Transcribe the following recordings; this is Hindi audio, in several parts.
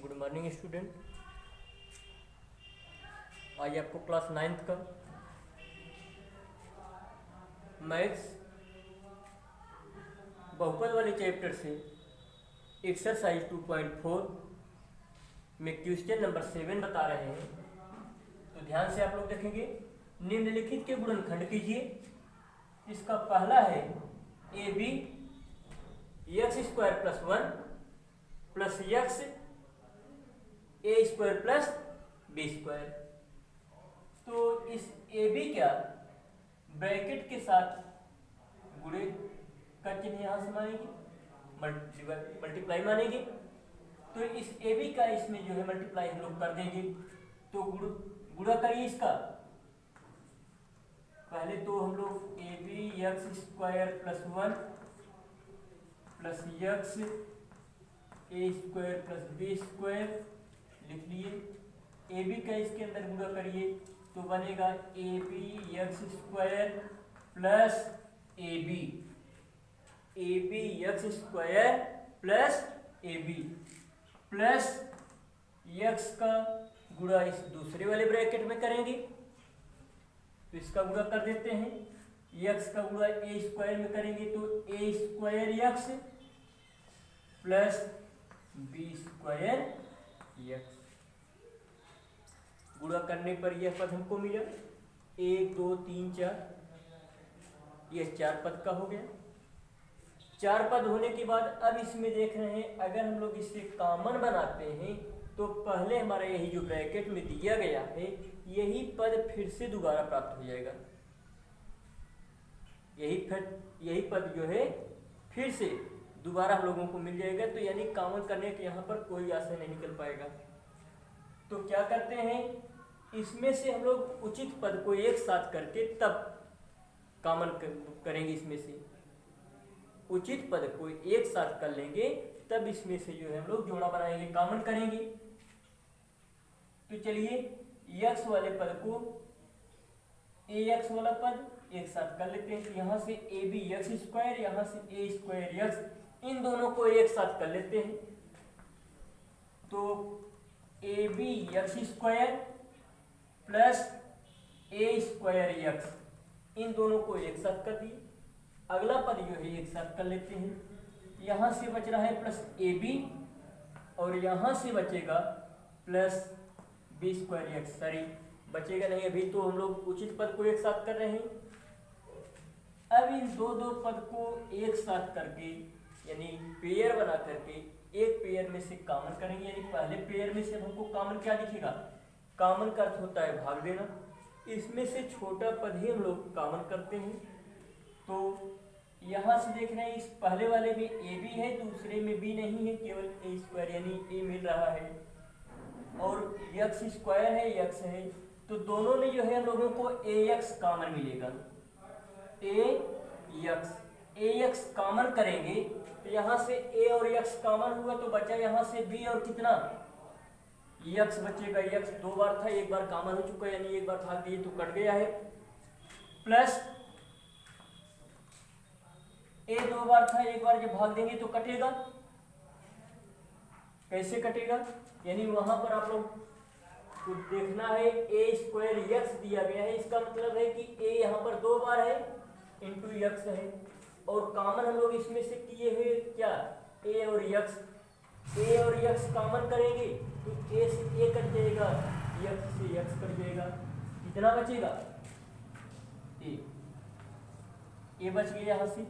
Good morning student. आज आपको क्लास 9th का मैथ्स बहुपद वाले चैप्टर से एक्सरसाइज 2.4 में क्वेश्चन नंबर 7 बता रहे हैं। तो ध्यान से आप लोग देखेंगे। निम्नलिखित के गुणनखंड कीजिए। इसका पहला है a B x square plus 1 plus x a square plus B square. तो इस ए बी क्या ब्रैकेट के साथ गुणे का चिन्ह यहां से मानेंगे, मल्टीप्लाई मानेंगे। तो इस ए बी का इसमें जो है मल्टीप्लाई हम लोग कर देंगे। तो गुणा करिए इसका। पहले तो हम लोग a B x square plus 1 plus x a square plus B square लिख लिए। ए बी का इसके अंदर गुणा करिए तो बनेगा a B x square plus a B x square plus a b plus x का गुणा इस दूसरे वाले ब्रैकेट में करेंगे। तो इसका गुणा कर देते हैं। एक्स का गुणा ए स्क्वायर में करेंगे तो A square X plus B square X. गुणा करने पर यह पद हमको मिला 1 2 3 4। यह 4 पद का हो गया। 4 पद होने के बाद अब इसमें देख रहे हैं, अगर हम लोग इसे कॉमन बनाते हैं तो पहले हमारा यही जो ब्रैकेट में दिया गया है यही पद फिर से दोबारा प्राप्त हो जाएगा। यही पद जो है फिर से दोबारा हम लोगों को मिल जाएगा। तो यानी कॉमन करने के यहाँ पर कोई आशा नहीं निकल पाएगा। तो क्या करते हैं, इसमें से हम लोग उचित पद को एक साथ करके तब कॉमन करेंगे। इसमें से उचित पद को एक साथ कर लेंगे तब इसमें से जो है हम लोग जोड़ा बनाएंगे, कॉमन करेंगे। तो चलिए एक्स वाले पद को ए एक्स वाला पद एक साथ कर लेते हैं। तो यहाँ से ए बी एक्स स्क्वायर, यहाँ से ए स्क्वायर एक्स, इन दोनों को एक साथ कर लेते हैं। तो A B x square plus A square X, इन दोनों को एक साथ कर दिए। अगला पद जो है एक साथ कर लेते हैं। यहाँ से बच रहा है प्लस ए बी और यहाँ से बचेगा plus B square x. Sorry, बचेगा नहीं, अभी तो हम लोग उचित पद को एक साथ कर रहे हैं। अब इन दो पद को एक साथ करके यानी पेयर बना करके एक पेयर में से कॉमन करेंगे। यानी पहले पेयर में से हमको कॉमन क्या दिखेगा, कॉमन का अर्थ होता है भाग देना। इसमें से छोटा पद ही हम लोग कॉमन करते हैं। तो यहाँ से देख रहे हैं, इस पहले वाले में ए बी है, दूसरे में बी नहीं है, केवल ए स्क्वायर यानी ए मिल रहा है और एक्स स्क्वायर है, एक्स है। तो दोनों में जो है हम लोगों को ए एक्स कॉमन मिलेगा। ए एक्स कॉमन करेंगे तो यहाँ से ए और एक्स कॉमन हुआ तो बचा यहाँ से बी और कितना एक्स बचेगा। एक्स 2 बार था, एक बार कॉमन हो चुका है यानी एक बार भाग दिए तो कट गया है। प्लस ए 2 बार था, एक बार जब भाग देंगे तो कटेगा। कैसे कटेगा, यानी वहां पर आप लोग को देखना है ए स्क्वायर एक्स दिया गया है, इसका मतलब है कि ए यहाँ पर 2 बार है इंटू एक्स है और कॉमन हम लोग इसमें से किए हुए क्या ए और एक्स कॉमन करेंगे तो ए से ए कट जाएगा, एक्स से एक्स कट जाएगा। कितना बचेगा, ए बच गया यहाँ से।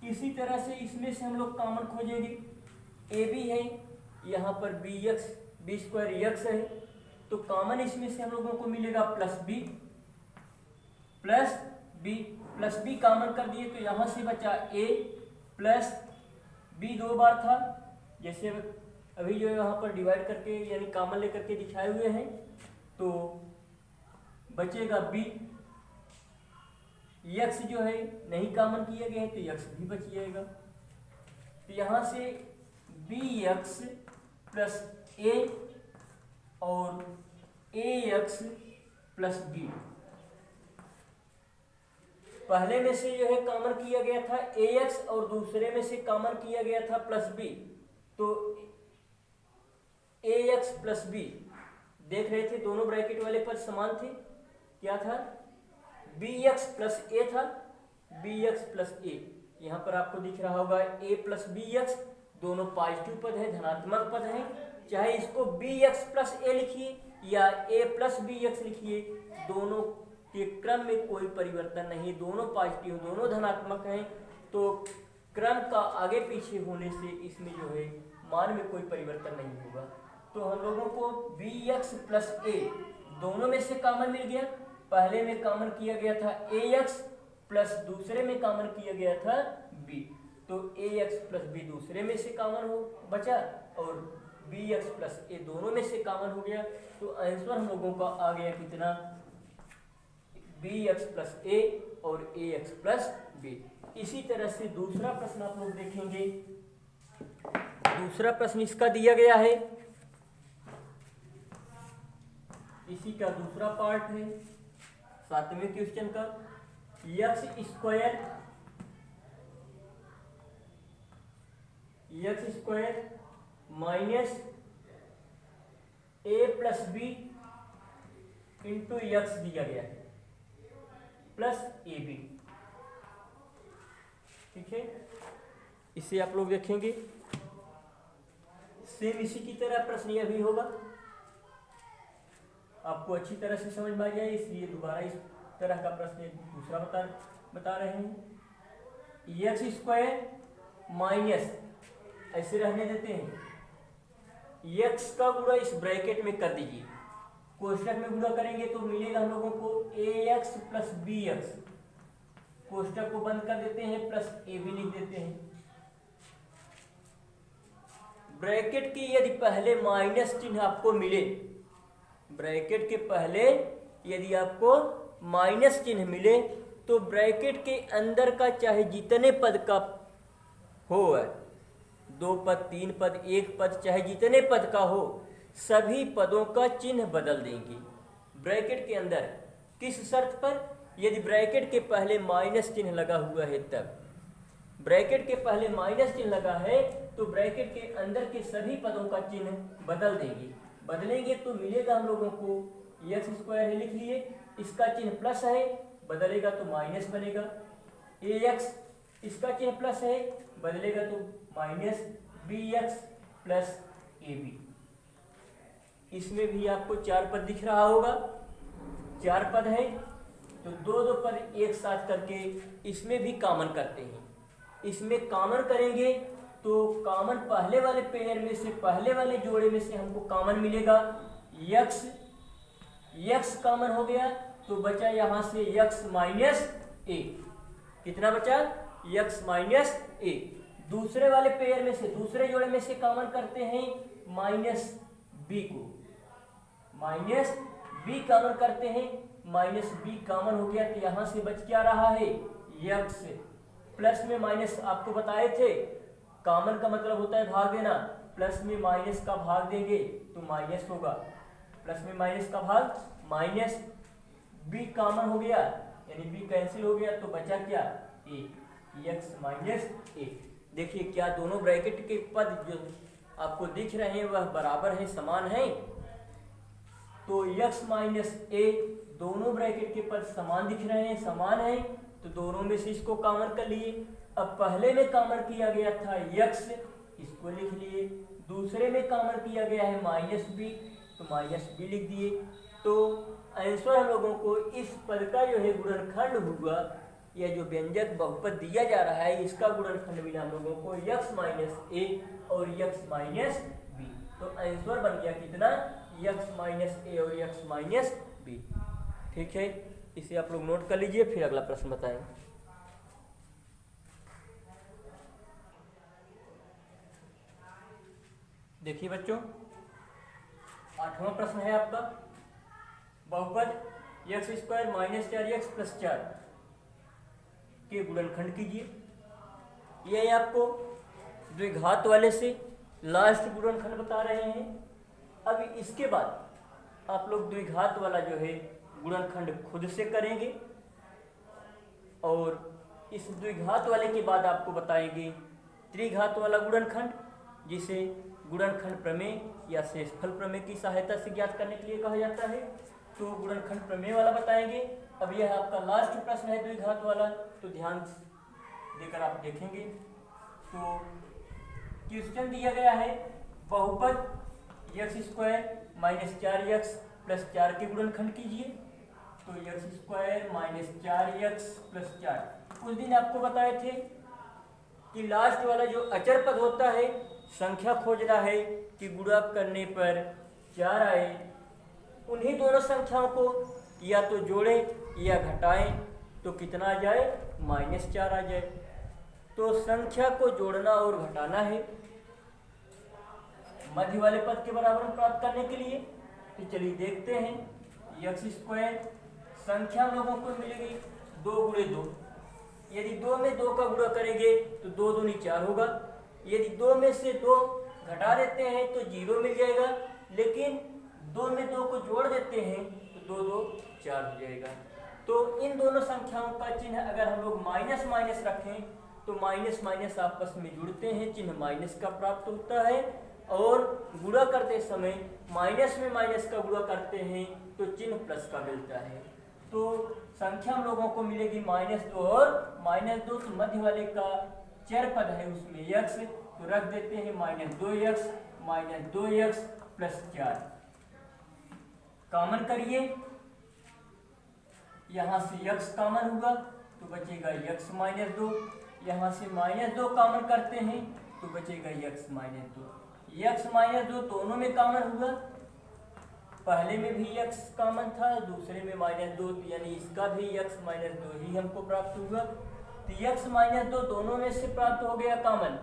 इसी तरह से इसमें से हम लोग कॉमन खोजेंगे। ए बी है, यहाँ पर बी स्क्वायर एक्स है, तो कॉमन इसमें से हम लोगों को मिलेगा प्लस बी कॉमन कर दिए तो यहाँ से बचा ए प्लस बी 2 बार था, जैसे अभी जो यहाँ पर डिवाइड करके यानी कॉमन लेकर के दिखाए हुए हैं। तो बचेगा बी, एक्स जो है नहीं कॉमन किया गया है तो एक्स भी बच जाएगा। तो यहाँ से बी एक्स प्लस ए और ए एक्स प्लस बी, पहले में से जो है कॉमन किया गया था ए एक्स और दूसरे में से कॉमन किया गया था प्लस बी। तो ए एक्स प्लस बी, देख रहे थे दोनों ब्रैकेट वाले पद समान थे, क्या था, बी एक्स प्लस ए था, बी एक्स प्लस ए। यहाँ पर आपको दिख रहा होगा ए प्लस बी एक्स, दोनों पॉजिटिव पद है, धनात्मक पद है, चाहे इसको बी एक्स प्लस ए लिखिए या ए प्लस बी एक्स लिखिए, दोनों के क्रम में कोई परिवर्तन नहीं, दोनों पॉजिटिव, दोनों धनात्मक हैं, तो क्रम का आगे पीछे होने से इसमें जो है मान में कोई परिवर्तन नहीं होगा। तो हम लोगों को बी एक्स प्लस ए दोनों में से कॉमन मिल गया, पहले में कॉमन किया गया था ए एक्स प्लस दूसरे में कॉमन किया गया था बी, तो ए एक्स प्लस बी दूसरे में से कॉमन हो बचा और बी एक्स प्लस ए दोनों में से कॉमन हो गया। तो आंसर हम लोगों का आ गया कितना, बी एक्स प्लस ए और ए एक्स प्लस बी। इसी तरह से दूसरा प्रश्न आप लोग देखेंगे, दूसरा प्रश्न इसका दिया गया है, इसी का दूसरा पार्ट है 7वें क्वेश्चन का, एक्स स्क्वायर माइनस ए प्लस बी इंटू एक्स दिया गया है प्लस ए बी, ठीक है। इसे आप लोग देखेंगे, सेम इसी की तरह प्रश्न यह भी होगा, आपको अच्छी तरह से समझ में आ जाए इसलिए दोबारा इस तरह का प्रश्न दूसरा बता रहे हैं। एक्स स्क्वायर माइनस, ऐसे रहने देते हैं, एक्स का गुणा इस ब्रैकेट में कर दीजिए, कोष्ठक में गुणा करेंगे तो मिलेगा हम लोगों को ए एक्स प्लस बी एक्स, कोष्ठक को बंद कर देते हैं प्लस ए बी लिख देते हैं। ब्रैकेट की यदि पहले माइनस चिन्ह आपको मिले, ब्रैकेट के पहले यदि आपको माइनस चिन्ह मिले तो ब्रैकेट के अंदर का चाहे जितने पद का हो, 2 पद 3 पद 1 पद चाहे जितने पद का हो, सभी पदों का चिन्ह बदल देंगे ब्रैकेट के अंदर। किस शर्त पर, यदि ब्रैकेट के पहले माइनस चिन्ह लगा हुआ है तब, ब्रैकेट के पहले माइनस चिन्ह लगा है तो ब्रैकेट के अंदर के सभी पदों का चिन्ह बदल देंगे। बदलेंगे तो मिलेगा हम लोगों को एक्स स्क्वायर है, लिख लिए, इसका चिन्ह प्लस है, बदलेगा तो माइनस बनेगा, ए एक्स इसका चिन्ह प्लस है, बदलेगा तो minus b x plus a b. इसमें भी आपको 4 पद दिख रहा होगा, 4 पद है तो 2 पद एक साथ करके इसमें भी कॉमन करते हैं। इसमें कॉमन करेंगे तो कॉमन पहले वाले पेयर में से, पहले वाले जोड़े में से हमको कॉमन मिलेगा यक्स, यक्स कॉमन हो गया तो बचा यहाँ से यक्स माइनस ए, कितना बचा, यक्स माइनस ए। दूसरे वाले पेयर में से, दूसरे जोड़े में से कॉमन करते हैं माइनस बी को, माइनस बी कॉमन करते हैं, माइनस बी कॉमन हो गया तो यहाँ से बच क्या रहा है, यक्स प्लस में माइनस, आपको बताए थे कॉमन का मतलब होता है भाग देना, प्लस में माइनस का भाग देंगे तो माइनस होगा, प्लस में माइनस का भाग माइनस, बी कॉमन हो गया यानी बी कैंसिल हो गया तो बचा क्या, ए, एक्स माइनस ए। देखिए क्या दोनों ब्रैकेट के पद जो आपको दिख रहे हैं वह बराबर हैं, समान हैं, तो एक्स माइनस ए दोनों ब्रैकेट के पद समान दिख रहे हैं, समान हैं, तो दोनों में से इसको कॉमन कर लिए। अब पहले में कॉमन किया गया था यक्स, इसको लिख लिए, दूसरे में कॉमन किया गया है माइनस बी तो माइनस बी लिख दिए। तो आंसर हम लोगों को इस पद का जो है गुणनखंड हुआ, या जो व्यंजक बहुपद दिया जा रहा है इसका गुणनखंड मिला हम लोगों को यक्स माइनस ए और यक्स माइनस बी। तो आंसर बन गया कितना, यक्स माइनस ए और यक्स माइनस बी। ठीक है, इसे आप लोग नोट कर लीजिए, फिर अगला प्रश्न बताएंगे। देखिए बच्चों, 8वां प्रश्न है आपका, बहुपद x square minus 4x plus 4 के गुणनखंड कीजिए। यह आपको द्विघात वाले से लास्ट गुणनखंड बता रहे हैं। अब इसके बाद आप लोग द्विघात वाला जो है गुणनखंड खुद से करेंगे और इस द्विघात वाले के बाद आपको बताएंगे त्रिघात वाला गुणनखंड, जिसे गुणनखंड प्रमेय या शेषफल प्रमेय की सहायता से ज्ञात करने के लिए कहा जाता है। तो गुणनखंड प्रमेय वाला बताएंगे। अब यह आपका लास्ट प्रश्न है द्विघात वाला, तो ध्यान देकर आप देखेंगे। तो क्वेश्चन दिया गया है बहुपद x square minus 4x plus 4 के गुणनखंड कीजिए। तो x square minus 4x plus 4, उस दिन आपको बताए थे कि लास्ट वाला जो अचर पद होता है संख्या खोजना है कि गुणा करने पर 4 आए, उन्हीं दोनों संख्याओं को या तो जोड़ें या घटाएं तो कितना आ जाए, -4 आ जाए। तो संख्या को जोड़ना और घटाना है मध्य वाले पद के बराबर प्राप्त करने के लिए। तो चलिए देखते हैं। एक्स स्क्वायर संख्या लोगों को मिलेगी 2 गुणे 2। यदि 2 में 2 का गुणा करेंगे तो 2 दूनी 4 होगा। यदि 2 में से 2 घटा देते हैं तो 0 मिल जाएगा, लेकिन 2 में 2 को जोड़ देते हैं तो 2 2 4 हो जाएगा। तो इन दोनों संख्याओं का चिन्ह अगर हम लोग माइनस माइनस रखें तो माइनस माइनस आपस में जुड़ते हैं, चिन्ह माइनस का प्राप्त होता है। और गुणा करते समय माइनस में माइनस का गुणा करते हैं तो चिन्ह प्लस का मिलता है। तो संख्या हम लोगों को मिलेगी -2 और -2, तो मध्य वाले का चर पद है उसमें x, तो रख देते हैं -2x प्लस 4। कॉमन करिए, यहाँ से x कॉमन हुआ तो बचेगा x -2। यहाँ से -2 कॉमन करते हैं तो बचेगा x -2। x -2 दोनों में कॉमन हुआ, पहले में भी x कॉमन था, दूसरे में -2, यानी इसका भी x -2 ही हमको प्राप्त हुआ। तो x -2 दोनों में से प्राप्त हो गया कॉमन।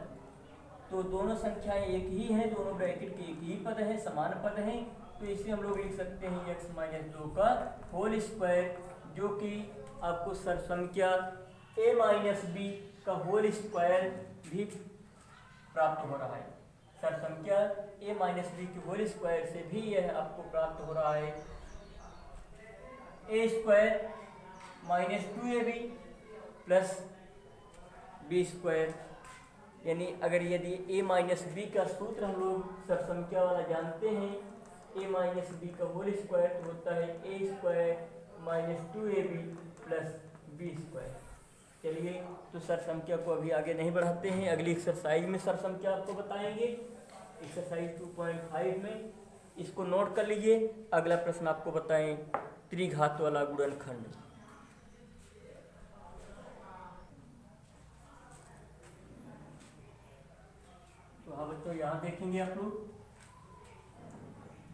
तो दोनों संख्याएं एक ही हैं, दोनों ब्रैकेट के एक ही पद है, समान पद हैं। तो इसे हम लोग लिख सकते हैं x -2 का होल स्क्वायर, जो कि आपको सरसंख्या a-b का होल स्क्वायर भी प्राप्त हो रहा है। सरसंख्या a-b के होल स्क्वायर से भी यह आपको प्राप्त हो रहा है a square -2ab plus b square. यानी अगर यदि a-b का सूत्र हम लोग सरसंख्या वाला जानते हैं, a-b का होल स्क्वायर तो होता है a square -2ab plus b square. चलिए, तो सरसंख्या को अभी आगे नहीं बढ़ाते हैं, अगली एक्सरसाइज में सरसंख्या आपको बताएंगे। एक्सरसाइज 2.5 में इसको नोट कर लीजिए। अगला प्रश्न आपको बताएं त्रिघात वाला गुणनखंड। तो हाँ बच्चों, यहाँ देखेंगे आप लोग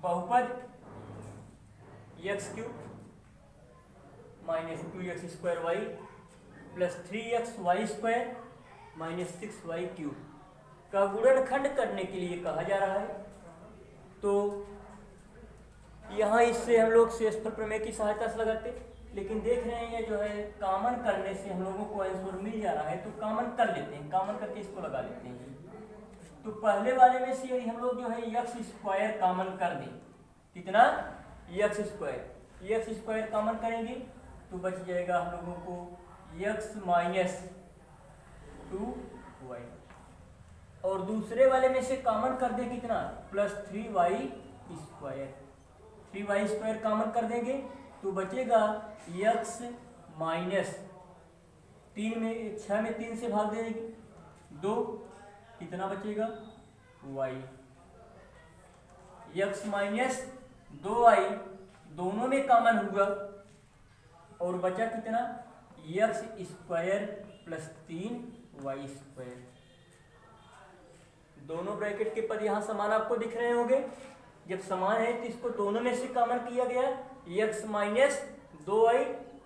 बहुपद x³ -2x² y plus 3xy² -6y³ का गुणनखंड करने के लिए कहा जा रहा है। तो यहाँ इससे हम लोग शेषफल प्रमेय की सहायता से लगाते, लेकिन देख रहे हैं ये जो है कॉमन करने से हम लोगों को आंसर मिल जा रहा है, तो कॉमन कर लेते हैं, कॉमन करके इसको लगा लेते हैं। तो पहले वाले में से यदि हम लोग जो है x² कॉमन कर दें, कितना, x² कॉमन करेंगे तो बच जाएगा हम लोगों को x -2y। और दूसरे वाले में से कॉमन कर दे कितना, +3y²। 3y² कॉमन कर देंगे तो बचेगा x -3 में 6 में 3 से भाग देंगे 2, कितना बचेगा y। x -2y दोनों में कॉमन हुआ और बचा कितना, x² प्लस 3y²। दोनों ब्रैकेट के पद यहाँ समान आपको दिख रहे होंगे। जब समान है तो इसको दोनों में से कॉमन किया गया, x -2y,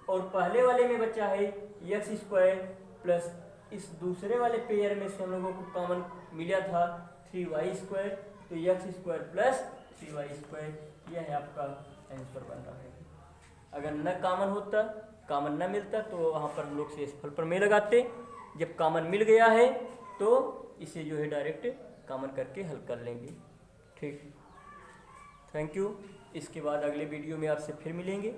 और पहले वाले में बचा है x² प्लस इस दूसरे वाले पेयर में से हम लोगों को कॉमन मिला था 3y², तो x² प्लस 3y², यह है आपका आंसर बन रहा है। अगर न कॉमन होता, कॉमन न मिलता तो वहाँ पर हम लोग शेषफल प्रमेय लगाते। जब कॉमन मिल गया है तो इसे जो है डायरेक्ट कॉमन करके हल कर लेंगे। ठीक, थैंक यू। इसके बाद अगले वीडियो में आपसे फिर मिलेंगे।